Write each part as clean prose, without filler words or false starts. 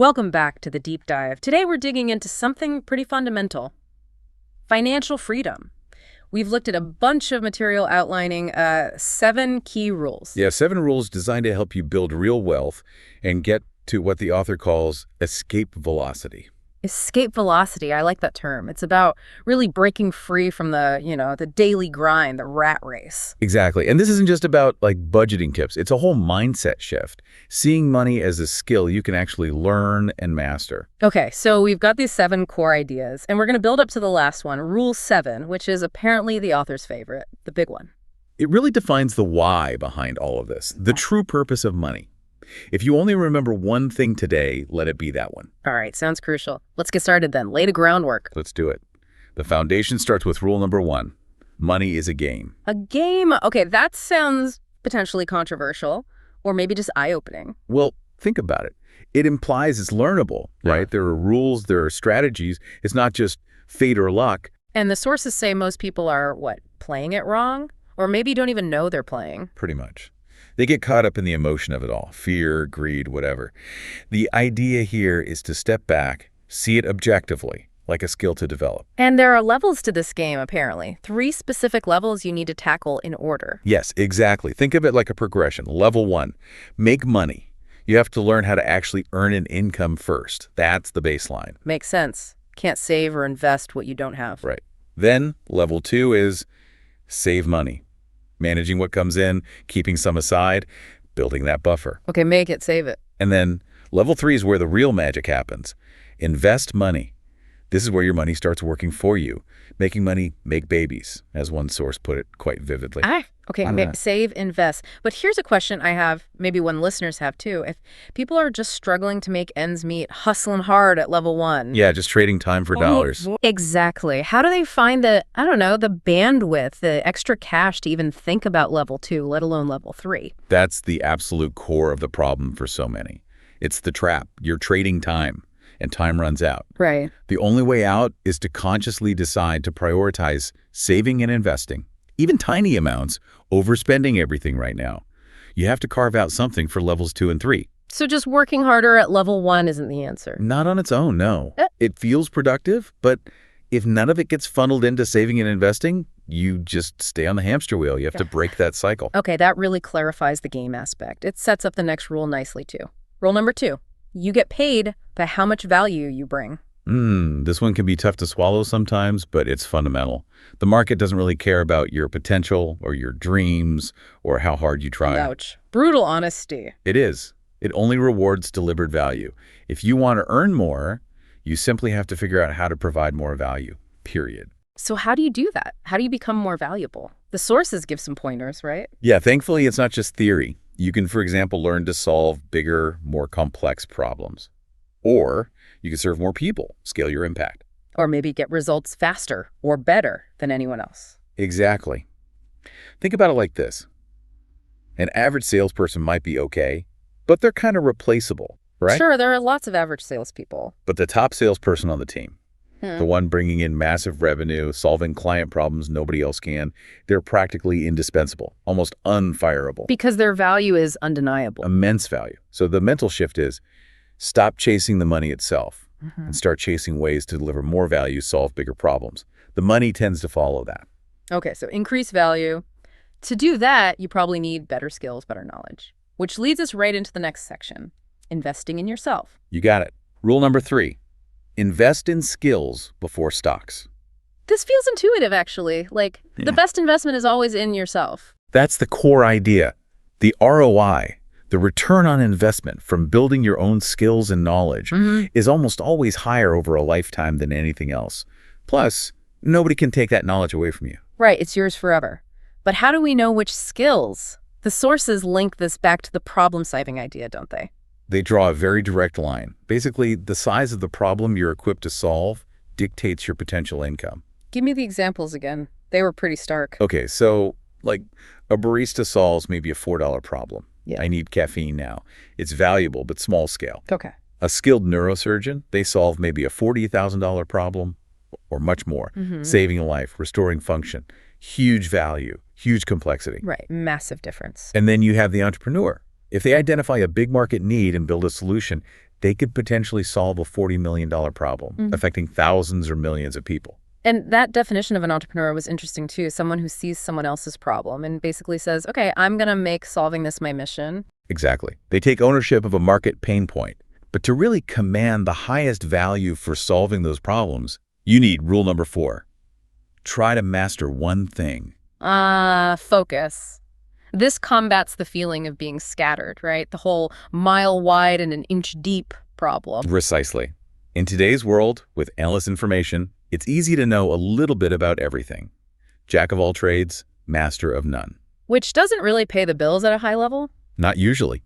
Welcome back to the deep dive. Today we're digging into something pretty fundamental: financial freedom. We've looked at a bunch of material outlining 7 key rules. Yeah, 7 rules designed to help you build real wealth and get to what the author calls escape velocity. Escape velocity, I like that term. It's about really breaking free from the daily grind, the rat race. Exactly. And this isn't just about like budgeting tips. It's a whole mindset shift. Seeing money as a skill you can actually learn and master. Okay, so we've got these 7 core ideas, and we're going to build up to the last one, Rule 7, which is apparently the author's favorite, the big one. It really defines the why behind all of this, the true purpose of money. If you only remember one thing today, let it be that one. All right, sounds crucial. Let's get started then. Lay the groundwork. Let's do it. The foundation starts with rule number 1. Money is a game. A game? Okay, that sounds potentially controversial, or maybe just eye-opening. Well, think about it. It implies it's learnable, right? There are rules, there are strategies. It's not just fate or luck. And the sources say most people are, playing it wrong? Or maybe don't even know they're playing. Pretty much. They get caught up in the emotion of it all, fear, greed, whatever. The idea here is to step back, see it objectively, like a skill to develop. And there are levels to this game, apparently. 3 specific levels you need to tackle in order. Yes, exactly. Think of it like a progression. Level 1, make money. You have to learn how to actually earn an income first. That's the baseline. Makes sense. Can't save or invest what you don't have. Right. Then level 2 is save money. Managing what comes in, keeping some aside, building that buffer. Okay, make it, save it. And then level 3 is where the real magic happens. Invest money. This is where your money starts working for you. Making money, make babies, as one source put it quite vividly. Okay, save, invest. But here's a question I have, maybe one listeners have too. If people are just struggling to make ends meet, hustling hard at level 1. Yeah, just trading time for dollars. Exactly. How do they find the bandwidth, the extra cash to even think about level 2, let alone level 3? That's the absolute core of the problem for so many. It's the trap. You're trading time, and time runs out. Right. The only way out is to consciously decide to prioritize saving and investing, even tiny amounts, over spending everything right now. You have to carve out something for levels 2 and 3. So just working harder at level 1 isn't the answer? Not on its own, no. It feels productive, but if none of it gets funneled into saving and investing, you just stay on the hamster wheel. You have to break that cycle. Okay, that really clarifies the game aspect. It sets up the next rule nicely too. Rule number 2, you get paid by how much value you bring. This one can be tough to swallow sometimes, but it's fundamental. The market doesn't really care about your potential or your dreams or how hard you try. Ouch. Brutal honesty. It is. It only rewards delivered value. If you want to earn more, you simply have to figure out how to provide more value, period. So how do you do that? How do you become more valuable? The sources give some pointers, right? Yeah, thankfully, it's not just theory. You can, for example, learn to solve bigger, more complex problems. Or you can serve more people, scale your impact. Or maybe get results faster or better than anyone else. Exactly. Think about it like this. An average salesperson might be okay, but they're kind of replaceable, right? Sure, there are lots of average salespeople. But the top salesperson on the team, the one bringing in massive revenue, solving client problems nobody else can, they're practically indispensable, almost unfireable. Because their value is undeniable. Immense value. So the mental shift is stop chasing the money itself and start chasing ways to deliver more value, solve bigger problems. The money tends to follow that. Okay, so increase value. To do that, you probably need better skills, better knowledge, which leads us right into the next section, investing in yourself. You got it. Rule number 3, invest in skills before stocks. This feels intuitive, actually. The best investment is always in yourself. That's the core idea. The ROI, the return on investment from building your own skills and knowledge is almost always higher over a lifetime than anything else. Plus, nobody can take that knowledge away from you. Right, it's yours forever. But how do we know which skills? The sources link this back to the problem-solving idea, don't they? They draw a very direct line. Basically, the size of the problem you're equipped to solve dictates your potential income. Give me the examples again. They were pretty stark. Okay, so like a barista solves maybe a $4 problem. Yeah. I need caffeine now. It's valuable, but small scale. Okay. A skilled neurosurgeon, they solve maybe a $40,000 problem or much more, saving a life, restoring function. Huge value, huge complexity. Right, massive difference. And then you have the entrepreneur. If they identify a big market need and build a solution, they could potentially solve a $40 million problem, affecting thousands or millions of people. And that definition of an entrepreneur was interesting, too. Someone who sees someone else's problem and basically says, okay, I'm going to make solving this my mission. Exactly. They take ownership of a market pain point. But to really command the highest value for solving those problems, you need rule number 4. Try to master one thing. Focus. This combats the feeling of being scattered, right? The whole mile wide and an inch deep problem. Precisely. In today's world, with endless information, it's easy to know a little bit about everything. Jack of all trades, master of none. Which doesn't really pay the bills at a high level. Not usually.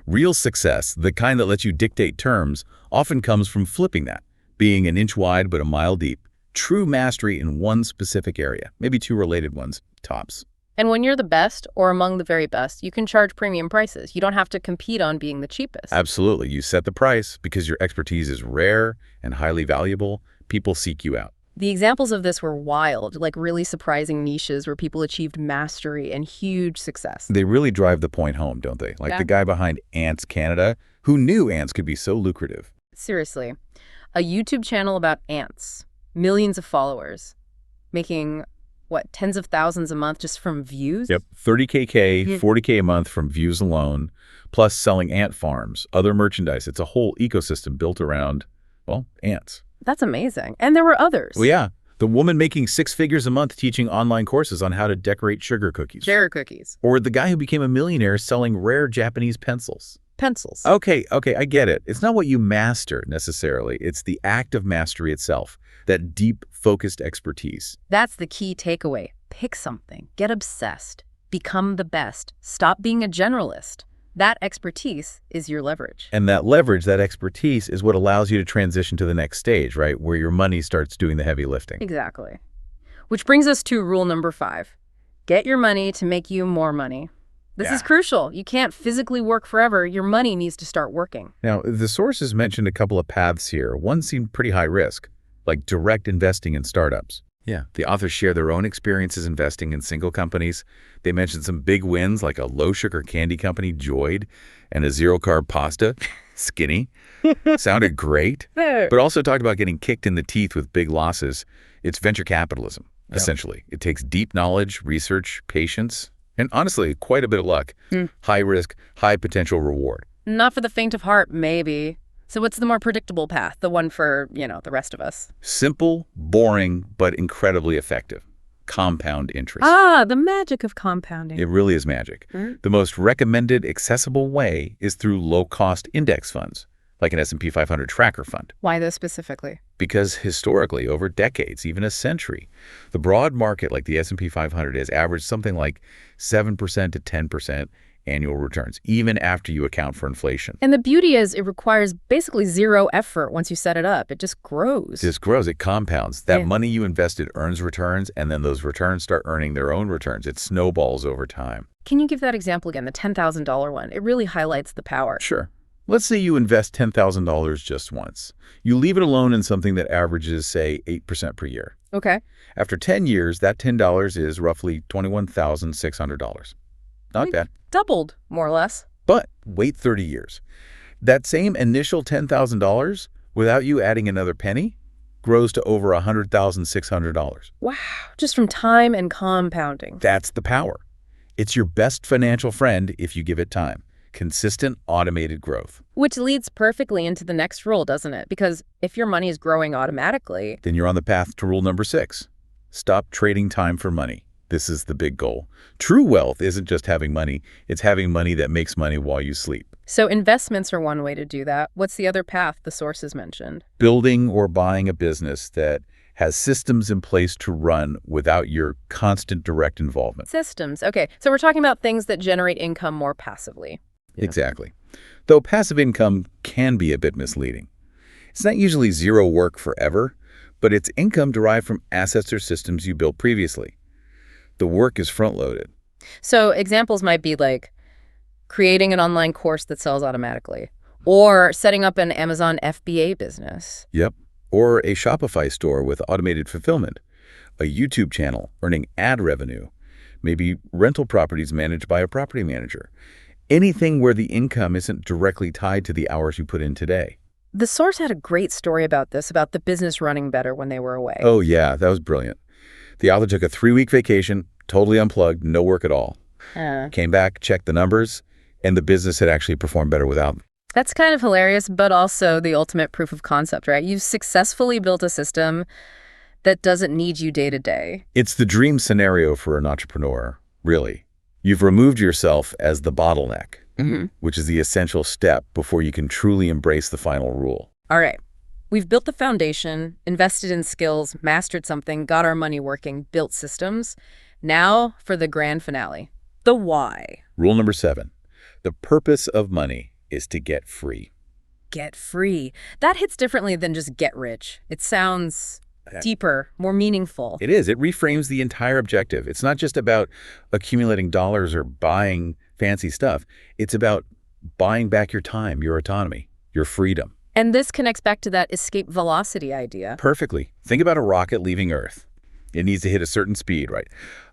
Real success, the kind that lets you dictate terms, often comes from flipping that, being an inch wide but a mile deep. True mastery in one specific area, maybe 2 related ones, tops. And when you're the best or among the very best, you can charge premium prices. You don't have to compete on being the cheapest. Absolutely. You set the price because your expertise is rare and highly valuable. People seek you out. The examples of this were wild, like really surprising niches where people achieved mastery and huge success. They really drive the point home, don't they? Like the guy behind Ants Canada, who knew ants could be so lucrative. Seriously. A YouTube channel about ants, millions of followers, making, what, tens of thousands a month just from views? Yep, 30K, 40K a month from views alone, plus selling ant farms, other merchandise. It's a whole ecosystem built around, well, ants. That's amazing. And there were others. Well, yeah. The woman making 6 figures a month teaching online courses on how to decorate sugar cookies. Sugar cookies. Or the guy who became a millionaire selling rare Japanese pencils. Pencils. Okay, I get it. It's not what you master necessarily. It's the act of mastery itself, that deep, focused expertise. That's the key takeaway. Pick something. Get obsessed. Become the best. Stop being a generalist. That expertise is your leverage. And that leverage, that expertise, is what allows you to transition to the next stage, right? Where your money starts doing the heavy lifting. Exactly. Which brings us to rule number 5. Get your money to make you more money. This is crucial. You can't physically work forever. Your money needs to start working. Now, the sources mentioned a couple of paths here. One seemed pretty high risk, like direct investing in startups. Yeah, the authors share their own experiences investing in single companies. They mentioned some big wins like a low-sugar candy company, Joyd, and a zero-carb pasta, Skinny. Sounded great, but also talked about getting kicked in the teeth with big losses. It's venture capitalism, essentially. It takes deep knowledge, research, patience, and honestly, quite a bit of luck. High risk, high potential reward. Not for the faint of heart, maybe. So what's the more predictable path, the one for, the rest of us? Simple, boring, but incredibly effective. Compound interest. The magic of compounding. It really is magic. The most recommended, accessible way is through low-cost index funds, like an S&P 500 tracker fund. Why those specifically? Because historically, over decades, even a century, the broad market like the S&P 500 has averaged something like 7% to 10% annual returns, even after you account for inflation. And the beauty is it requires basically zero effort once you set it up. It just grows. It compounds. That money you invested earns returns, and then those returns start earning their own returns. It snowballs over time. Can you give that example again, the $10,000 one? It really highlights the power. Sure. Let's say you invest $10,000 just once. You leave it alone in something that averages, say, 8% per year. Okay. After 10 years, that $10 is roughly $21,600. Not bad. Doubled, more or less. But wait 30 years. That same initial $10,000, without you adding another penny, grows to over $100,600. Wow, just from time and compounding. That's the power. It's your best financial friend if you give it time. Consistent, automated growth. Which leads perfectly into the next rule, doesn't it? Because if your money is growing automatically, then you're on the path to rule number 6. Stop trading time for money. This is the big goal. True wealth isn't just having money. It's having money that makes money while you sleep. So investments are one way to do that. What's the other path the sources mentioned? Building or buying a business that has systems in place to run without your constant direct involvement. Systems. Okay, so we're talking about things that generate income more passively. Exactly. Though passive income can be a bit misleading. It's not usually zero work forever, but it's income derived from assets or systems you built previously. The work is front-loaded. So examples might be like creating an online course that sells automatically, or setting up an Amazon FBA business. Yep. Or a Shopify store with automated fulfillment, a YouTube channel earning ad revenue, maybe rental properties managed by a property manager. Anything where the income isn't directly tied to the hours you put in today. The source had a great story about this, about the business running better when they were away. Oh, yeah, that was brilliant. The author took a 3-week vacation, totally unplugged, no work at all. Came back, checked the numbers, and the business had actually performed better without them. That's kind of hilarious, but also the ultimate proof of concept, right? You've successfully built a system that doesn't need you day to day. It's the dream scenario for an entrepreneur, really. You've removed yourself as the bottleneck, which is the essential step before you can truly embrace the final rule. All right. We've built the foundation, invested in skills, mastered something, got our money working, built systems. Now for the grand finale, the why. Rule number 7. The purpose of money is to get free. Get free. That hits differently than just get rich. It sounds deeper, more meaningful. It is. It reframes the entire objective. It's not just about accumulating dollars or buying fancy stuff. It's about buying back your time, your autonomy, your freedom. And this connects back to that escape velocity idea. Perfectly. Think about a rocket leaving Earth. It needs to hit a certain speed, right?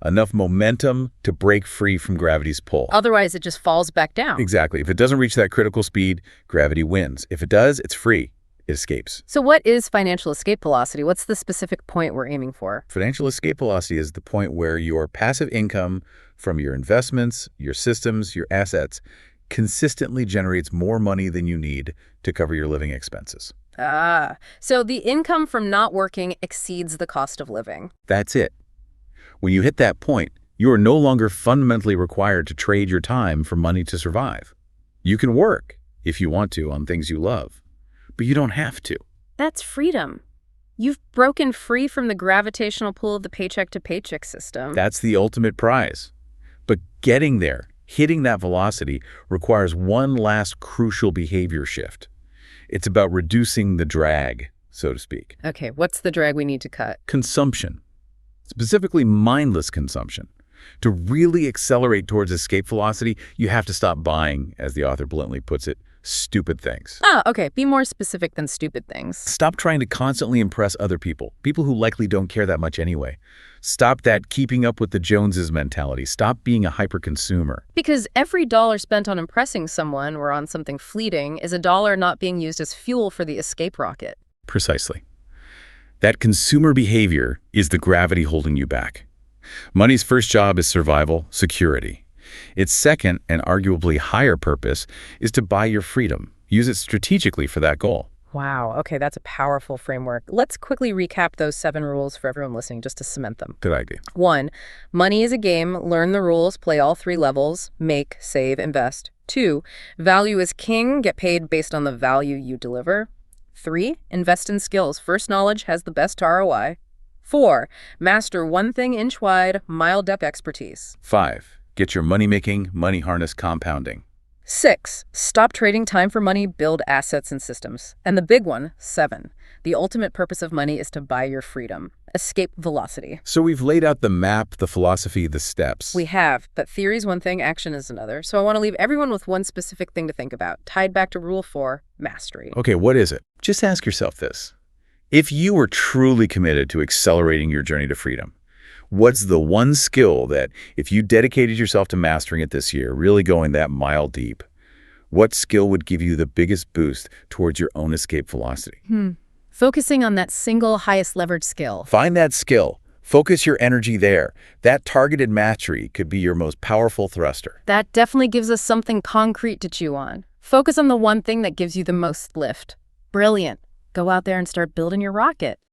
Enough momentum to break free from gravity's pull. Otherwise, it just falls back down. Exactly. If it doesn't reach that critical speed, gravity wins. If it does, it's free. It escapes. So what is financial escape velocity? What's the specific point we're aiming for? Financial escape velocity is the point where your passive income from your investments, your systems, your assets consistently generates more money than you need to cover your living expenses. So the income from not working exceeds the cost of living. That's it. When you hit that point, you are no longer fundamentally required to trade your time for money to survive. You can work, if you want to, on things you love, but you don't have to. That's freedom. You've broken free from the gravitational pull of the paycheck-to-paycheck system. That's the ultimate prize. But getting there, hitting that velocity, requires one last crucial behavior shift. It's about reducing the drag, so to speak. Okay, what's the drag we need to cut? Consumption, specifically mindless consumption. To really accelerate towards escape velocity, you have to stop buying, as the author bluntly puts it, stupid things. Okay. Be more specific than stupid things. Stop trying to constantly impress other people who likely don't care that much anyway. Stop that keeping up with the Joneses mentality. Stop being a hyper-consumer. Because every dollar spent on impressing someone or on something fleeting is a dollar not being used as fuel for the escape rocket. Precisely. That consumer behavior is the gravity holding you back. Money's first job is survival, security. Its second, and arguably higher purpose, is to buy your freedom. Use it strategically for that goal. Wow. Okay, that's a powerful framework. Let's quickly recap those 7 rules for everyone listening, just to cement them. Good idea. 1, money is a game. Learn the rules. Play all 3 levels. Make, save, invest. 2, value is king. Get paid based on the value you deliver. 3, invest in skills. First knowledge has the best ROI. 4, master one thing inch wide, mile depth expertise. 5, get your money-making, money harness compounding. 6, stop trading time for money, build assets and systems. And the big one, 7, the ultimate purpose of money is to buy your freedom. Escape velocity. So we've laid out the map, the philosophy, the steps. We have, but theory is one thing, action is another. So I want to leave everyone with one specific thing to think about, tied back to Rule 4, mastery. Okay, what is it? Just ask yourself this. If you were truly committed to accelerating your journey to freedom, what's the one skill that, if you dedicated yourself to mastering it this year, really going that mile deep, what skill would give you the biggest boost towards your own escape velocity? Focusing on that single highest leverage skill. Find that skill. Focus your energy there. That targeted mastery could be your most powerful thruster. That definitely gives us something concrete to chew on. Focus on the one thing that gives you the most lift. Brilliant. Go out there and start building your rocket.